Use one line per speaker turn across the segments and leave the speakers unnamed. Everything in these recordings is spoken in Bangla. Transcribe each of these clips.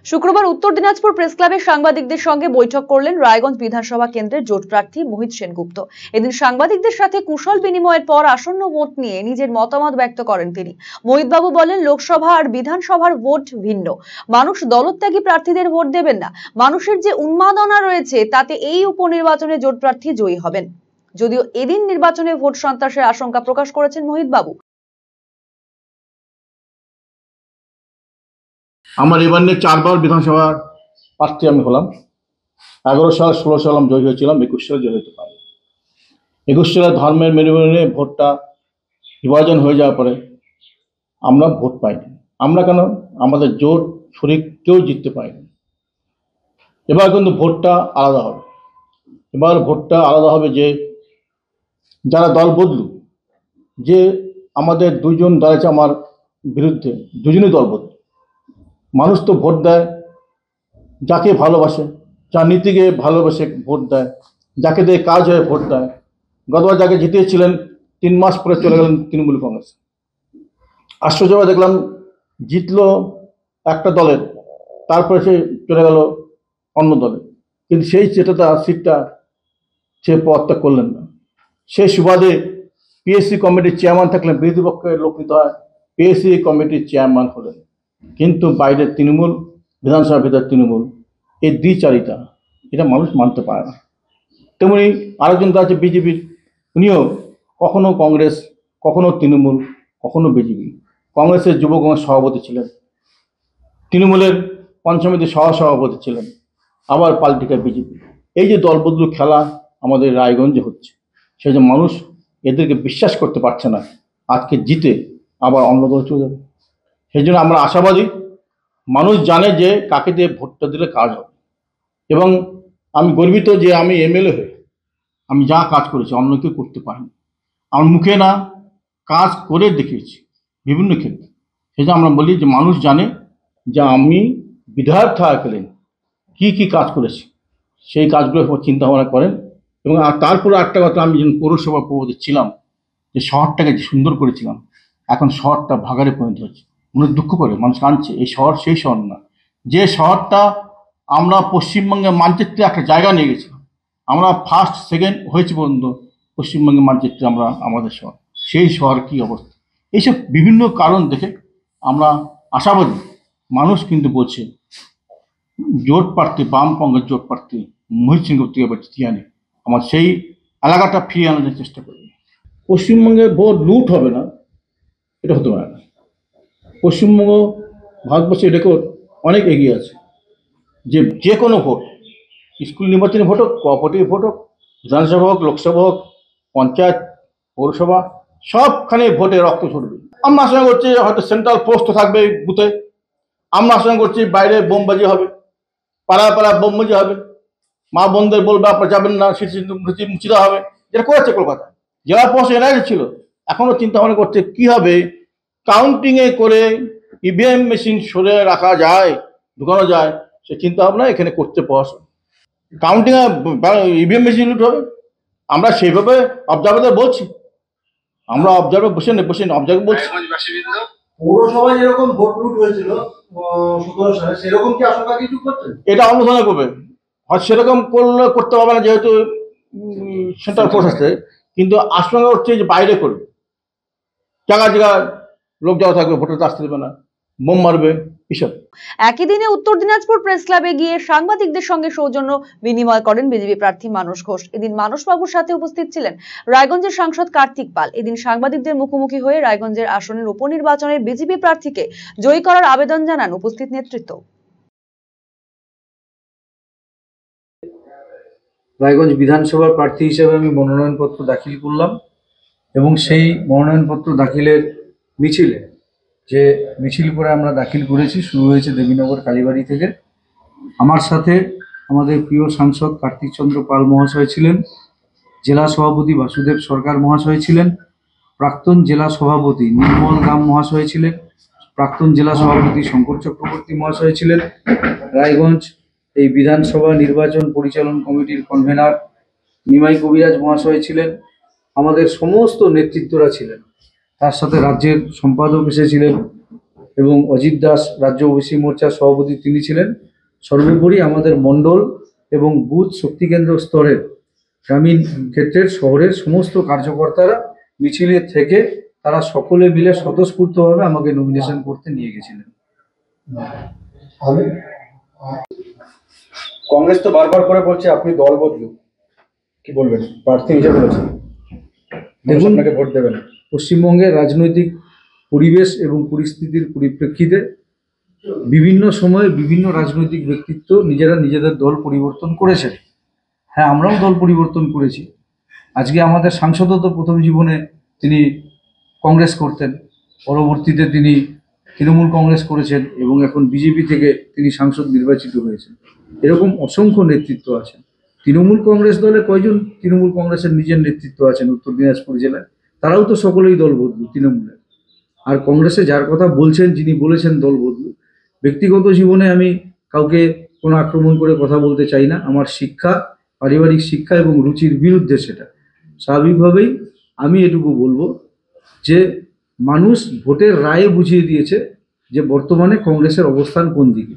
শুক্রবার উত্তর দিনাজপুর প্রেস ক্লাবে সাংবাদিকদের সঙ্গে বৈঠক করলেন রায়গঞ্জ বিধানসভা কেন্দ্রের জোট প্রার্থী মোহিত সেনগুপ্ত। এদিন সাংবাদিকদের সাথে কুশল বিনিময়ের পর আসন্ন ভোট নিয়ে নিজের মতামত ব্যক্ত করেন তিনি। মোহিতবাবু বলেন, লোকসভা আর বিধানসভার ভোট ভিন্ন। মানুষ দলত্যাগী প্রার্থীদের ভোট দেবেন না। মানুষের যে উন্মাদনা রয়েছে তাতে এই উপনির্বাচনে জোট প্রার্থী জয়ী হবেন। যদিও এদিন নির্বাচনে ভোট সন্ত্রাসের আশঙ্কা প্রকাশ করেছেন মোহিতবাবু।
আমার এবার নিয়ে 4 বার বিধানসভার প্রার্থী আমি হলাম। 11 সাল 16 সাল আমি জয়ী হয়েছিলাম, 21 সালে জয়ী হতে পারি। 21 সালে ধর্মের মেরুকরণে ভোটটা বিভাজন হয়ে যাওয়ার পরে আমরা ভোট পাইনি। আমরা কেন, আমাদের জোট শরিক কেউ জিততে পারিনি। এবার কিন্তু ভোটটা আলাদা হবে। এবার ভোটটা আলাদা হবে যে যারা দল বদলু, যে আমাদের 2 জন দল আছে আমার বিরুদ্ধে, দুজনই দল বদলু। মানুষ তো ভোট দেয় যাকে ভালোবাসে, যার নীতিকে ভালোবাসে ভোট দেয়, যাকে দিয়ে কাজ হয়ে ভোট দেয়। গতবার যাকে জিতিয়েছিলেন 3 মাস পরে চলে গেলেন তৃণমূল কংগ্রেস। আশ্চর্যভাবে দেখলাম জিতলো একটা দলের, তারপরে সে চলে গেল অন্য দলে, কিন্তু সেই সিটটা সে পদত্যাগ করলেন না। সেই সুবাদে পিএসসি কমিটির চেয়ারম্যান থাকলেন, বিরোধী পক্ষের লোক নিতে হয়, পিএসসি কমিটির চেয়ারম্যান হলেন। কিন্তু বাইরে তৃণমূল, বিধানসভার ভিতরে তৃণমূল, এই দ্বিচারিতা, এটা মানুষ মানতে পারে না। তেমনি আরেকজন তো আছে বিজেপির, উনিও কখনো কংগ্রেস, কখনো তৃণমূল, কখনো বিজেপি। কংগ্রেসের যুব কংগ্রেস সভাপতি ছিলেন, তৃণমূলের পঞ্চমীতে সহসভাপতি ছিলেন, আবার পাল্টিকা বিজেপি। এই যে দলবদলু খেলা আমাদের রায়গঞ্জে হচ্ছে, সেই যে মানুষ এদেরকে বিশ্বাস করতে পারছে না, আজকে জিতে আবার অন্য দল চলে যাবে। সেই জন্য আমরা আশাবাদী, মানুষ জানে যে কাকে দিয়ে ভোটটা দিলে কাজ হবে। এবং আমি গর্বিত যে আমি এমএলএ হয়ে আমি যা কাজ করেছি অন্য কেউ করতে পারিনি। আমার মুখে না, কাজ করে দেখিয়েছি বিভিন্ন ক্ষেত্রে। সেই জন্য আমরা বলি যে মানুষ জানে যে আমি বিধায়ক থাকাকালীন কী কাজ করেছি, সেই কাজগুলো চিন্তা ভাবনা করেন। এবং তারপরে একটা কথা, আমি যখন পৌরসভা প্রবোধে ছিলাম, যে শহরটাকে যে সুন্দর করেছিলাম, এখন শহরটা ভাগাড়ে পরিণত হচ্ছে। মনে দুঃখ করে মানুষ কাঁদছে, এই শহর সেই শহর না। যে শহরটা আমরা পশ্চিমবঙ্গের মানচিত্রে একটা জায়গা নিয়ে গেছিলাম, আমরা ফার্স্ট সেকেন্ড হয়েছে পর্যন্ত পশ্চিমবঙ্গের মানচিত্রে আমরা, আমাদের শহর, সেই শহর কী অবস্থা। এইসব বিভিন্ন কারণ দেখে আমরা আশাবাদী, মানুষ কিন্তু বলছে জোট প্রার্থী, বামপন্থের জোট প্রার্থী মোহিত সেনগুপ্তকে এবার জিতিয়ে আনে, আমার সেই এলাকাটা ফিরিয়ে আনার চেষ্টা করবে। পশ্চিমবঙ্গে ভোট লুট হবে না, এটা হতে পারে না। পশ্চিমবঙ্গ ভারতবর্ষের রেকর্ড অনেক এগিয়ে আছে, যে কোনো ভোট, স্কুল নির্বাচনী ভোট হোক, কোঅপারেটিভ ভোট হোক, বিধানসভা হোক, লোকসভা হোক, পঞ্চায়েত, পৌরসভা, সবখানে ভোটে রক্ত ছড়বে। আমরা আশা করছি হয়তো সেন্ট্রাল পোস্ট থাকবে বুথে, আমরা আশা করছি বাইরে বোমবাজি হবে, পাড়ায় পাড়ায় বোমবাজি হবে, মা বোনদের বলবে আপনারা যাবেন না, মুছে দেওয়া হবে, যেটা করেছে কলকাতা। জেলা পোস্ট এরা ছিল, এখনো চিন্তা ভাবনা করছে কি হবে কাউন্টিংয়ে করে ইভিএম মেশিন সরে রাখা যায়, ঢুকানো যায়, সে চিন্তা ভাবনা এখানে করতে পারছে। কাউন্টিংয়ে ইভিএম মেশিন লুট হবে, আমরা সেইভাবে অবজার্ভারদের বলছি, আমরা অবজার্ভার বসে অবজার্ভার বলছি।
পৌরসভায় যেরকম ভোট লুট হয়েছিল 17 সালে, সেরকম কি আশঙ্কা কিছু করছেন?
এটা অনুসন্ধান করবে, হয়তো সেরকম করতে পারবে না, যেহেতু সেন্ট্রাল ফোর্স আছে, কিন্তু আশঙ্কা হচ্ছে যে বাইরে করবে, জায়গা লোক যাওয়া থাকবে, ভোটার আসতে দেবে না, বোম মারবে, এসব।
একই দিনে উত্তর দিনাজপুর প্রেস ক্লাবে গিয়ে সাংবাদিকদের সঙ্গে সৌজন্য বিনিময় করেন বিজেপি প্রার্থী মানস ঘোষ। এদিন মানস বাবুর সাথে উপস্থিত ছিলেন রায়গঞ্জের সাংসদ কার্তিক পাল। এদিন সাংবাদিকদের মুখোমুখি হয়ে রায়গঞ্জের আসনের উপনির্বাচনের বিজেপি প্রার্থীকে জয়ী করার আবেদন জানান উপস্থিত নেতৃত্ব।
রায়গঞ্জ বিধানসভার প্রার্থী হিসেবে আমি মনোনয়নপত্র দাখিল করলাম এবং সেই মনোনয়নপত্র দাখিলের যে মিছিল করে আমরা দাখিল করেছি, শুরু হয়েছে দেবীনগর কালীবাড়ি থেকে। আমার সাথে আমাদের প্রিয় সাংসদ কার্তিক চন্দ্র পাল মহাশয় ছিলেন, জেলা সভাপতি বাসুদেব সরকার মহাশয় ছিলেন, প্রাক্তন জেলা সভাপতি নির্মল দাম মহাশয় ছিলেন, প্রাক্তন জেলা সভাপতি শঙ্কর চক্রবর্তী মহাশয় ছিলেন, রায়গঞ্জ এই বিধানসভা নির্বাচন পরিচালন কমিটির কনভেনার নিমাই কবিরাজ মহাশয় ছিলেন, আমাদের সমস্ত নেতৃত্বরা ছিলেন। তার সাথে রাজ্যের সম্পাদক এসেছিলেন এবং অজিত দাস রাজ্য ওবিসি মোর্চার সভাপতি তিনি ছিলেন। সর্বোপরি আমাদের মণ্ডল এবং বুথ শক্তিকেন্দ্র স্তরের গ্রামীণ ক্ষেত্রের শহরের সমস্ত কার্যকর্তারা মিছিলে থেকে তারা সকলে মিলে স্বতঃস্ফূর্তভাবে আমাকে নমিনেশন করতে নিয়ে গেছিলেন।
কংগ্রেস তো বারবার করে বলছে আপনি দল বদলুন, কি বলবেন? প্রার্থী হিসেবে বলেছেন,
দেখুন,
আপনাকে ভোট দেবেন।
পশ্চিমবঙ্গের রাজনৈতিক পরিবেশ এবং পরিস্থিতির পরিপ্রেক্ষিতে বিভিন্ন সময়ে বিভিন্ন রাজনৈতিক ব্যক্তিত্ব নিজেরা নিজেদের দল পরিবর্তন করেছেন। হ্যাঁ, আমরাও দল পরিবর্তন করেছি। আজকে আমাদের সাংসদও তো প্রথম জীবনে তিনি কংগ্রেস করতেন, পরবর্তীতে তিনি তৃণমূল কংগ্রেস করেছেন এবং এখন বিজেপি থেকে তিনি সাংসদ নির্বাচিত হয়েছেন। এরকম অসংখ্য নেতৃত্ব আছেন। তৃণমূল কংগ্রেস দলে কয়জন তৃণমূল কংগ্রেসের নিজের নেতৃত্ব আছেন উত্তর দিনাজপুর জেলায়? তারাও তো সকলেই দল বদলু তৃণমূলের। আর কংগ্রেসে যার কথা বলছেন, যিনি বলেছেন দল বদলু, ব্যক্তিগত জীবনে আমি কাউকে কোনো আক্রমণ করে কথা বলতে চাই না। আমার শিক্ষা, পারিবারিক শিক্ষা এবং রুচির বিরুদ্ধে সেটা। স্বাভাবিকভাবেই আমি এটুকু বলবো যে মানুষ ভোটের রায়ে বুঝিয়ে দিয়েছে যে বর্তমানে কংগ্রেসের অবস্থান কোন দিকে।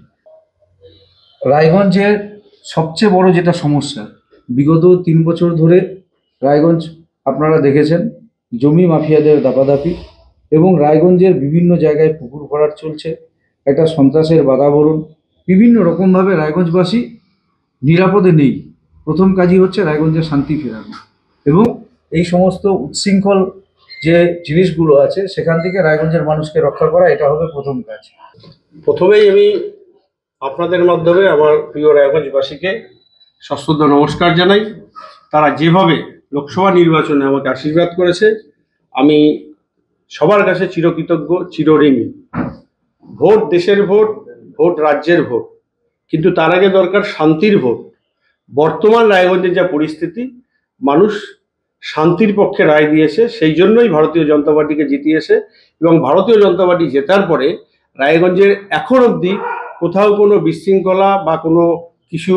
রায়গঞ্জের সবচেয়ে বড় যেটা সমস্যা, বিগত 3 বছর ধরে রায়গঞ্জ আপনারা দেখেছেন জমি মাফিয়াদের দাপাদাপি এবং রায়গঞ্জের বিভিন্ন জায়গায় পুকুর ভরাট চলছে, একটা সন্ত্রাসের বাতাবরণ, বিভিন্ন রকমভাবে রায়গঞ্জবাসী নিরাপদে নেই। প্রথম কাজই হচ্ছে রায়গঞ্জের শান্তি ফেরানো এবং এই সমস্ত উচ্ছৃঙ্খল যে জিনিসগুলো আছে সেখান থেকে রায়গঞ্জের মানুষকে রক্ষা করা, এটা হবে প্রথম কাজ।
প্রথমেই আমি আপনাদের মাধ্যমে আমার প্রিয় রায়গঞ্জবাসীকে সশ্রদ্ধ নমস্কার জানাই। তারা যেভাবে লোকসভা নির্বাচনে আমাকে আশীর্বাদ করেছে, আমি সবার কাছে চিরকৃতজ্ঞ, চিরঋণী। ভোট দেশের ভোট, ভোট রাজ্যের ভোট, কিন্তু তার আগে দরকার শান্তির ভোট। বর্তমান রায়গঞ্জের যা পরিস্থিতি, মানুষ শান্তির পক্ষে রায় দিয়েছে, সেই জন্যই ভারতীয় জনতা পার্টিকে জিতিয়েছে। এবং ভারতীয় জনতা পার্টি জেতার পরে রায়গঞ্জের এখন অবধি কোথাও কোনো বিশৃঙ্খলা বা কোনো কিছু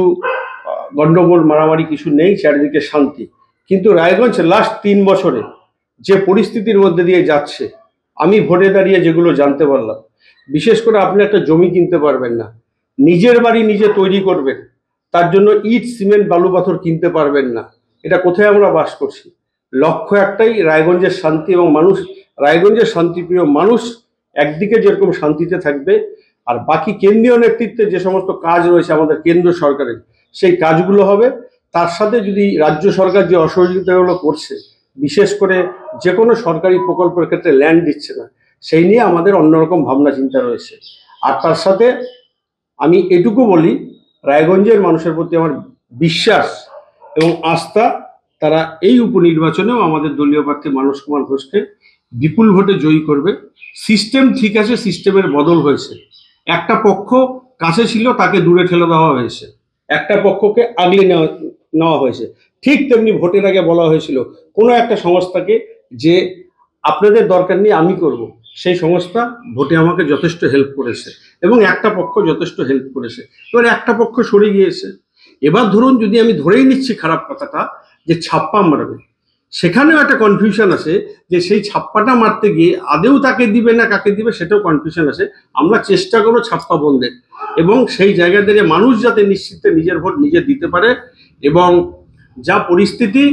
গণ্ডগোল মারামারি কিছু নেই, চারিদিকে শান্তি। কিন্তু রায়গঞ্জ লাস্ট 3 বছরে যে পরিস্থিতির মধ্যে দিয়ে যাচ্ছে, আমি ভোটে দাঁড়িয়ে যেগুলো জানতে পারলাম, বিশেষ করে আপনি একটা জমি কিনতে পারবেন না, নিজের বাড়ি নিজে তৈরি করবেন, তার জন্য ইট সিমেন্ট বালু পাথর কিনতে পারবেন না। এটা কোথায় আমরা বাস করছি? লক্ষ্য একটাই, রায়গঞ্জের শান্তি এবং মানুষ, রায়গঞ্জের শান্তিপ্রিয় মানুষ একদিকে যেরকম শান্তিতে থাকবে, আর বাকি কেন্দ্রীয় নেতৃত্বে যে সমস্ত কাজ রয়েছে আমাদের কেন্দ্র সরকারের, সেই কাজগুলো হবে। তার সাথে যদি রাজ্য সরকার যে অসহযোগিতাগুলো করছে, বিশেষ করে যে কোনো সরকারি প্রকল্পের ক্ষেত্রে ল্যান্ড দিচ্ছে না, সেই নিয়ে আমাদের অন্যরকম ভাবনা চিন্তা রয়েছে। আর তার সাথে আমি এটুকু বলি, রায়গঞ্জের মানুষের প্রতি আমার বিশ্বাস এবং আস্থা, তারা এই উপনির্বাচনেও আমাদের দলীয় প্রার্থী মানস কুমার ঘোষকে বিপুল ভোটে জয়ী করবে। সিস্টেম ঠিক আছে, সিস্টেমের বদল হয়েছে। একটা পক্ষ কাছে ছিল, তাকে দূরে ঠেলে দেওয়া হয়েছে, একটা পক্ষকে আগলে নেওয়া হয়েছে। ঠিক তেমনি ভোটের আগে বলা হয়েছিল কোনো একটা সংস্থাকে যে আপনাদের দরকার নেই, আমি করব। সেই সংস্থা ভোটে আমাকে যথেষ্ট হেল্প করেছে এবং একটা পক্ষ যথেষ্ট হেল্প করেছে। এবার একটা পক্ষ সরে গিয়েছে। এবার ধরুন, যদি আমি ধরেই নিচ্ছি খারাপ কথাটা, যে ছাপ্পা মারবে, সেখানেও একটা কনফিউশন আছে যে সেই ছাপ্পাটা মারতে গিয়ে আদেও তাকে দিবে না কাকে দিবে, সেটাও কনফিউশন আছে। আমরা চেষ্টা করবো ছাপ্পা বন্ধের, এবং সেই জায়গা থেকে মানুষ যাতে নিশ্চিন্তে নিজের ভোট নিজে দিতে পারে। এবং যা পরিস্থিতি,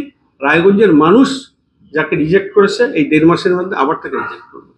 রায়গঞ্জের মানুষ যাকে রিজেক্ট করেছে, এই 1.5 মাসের মধ্যে আবার তাকে রিজেক্ট করবে।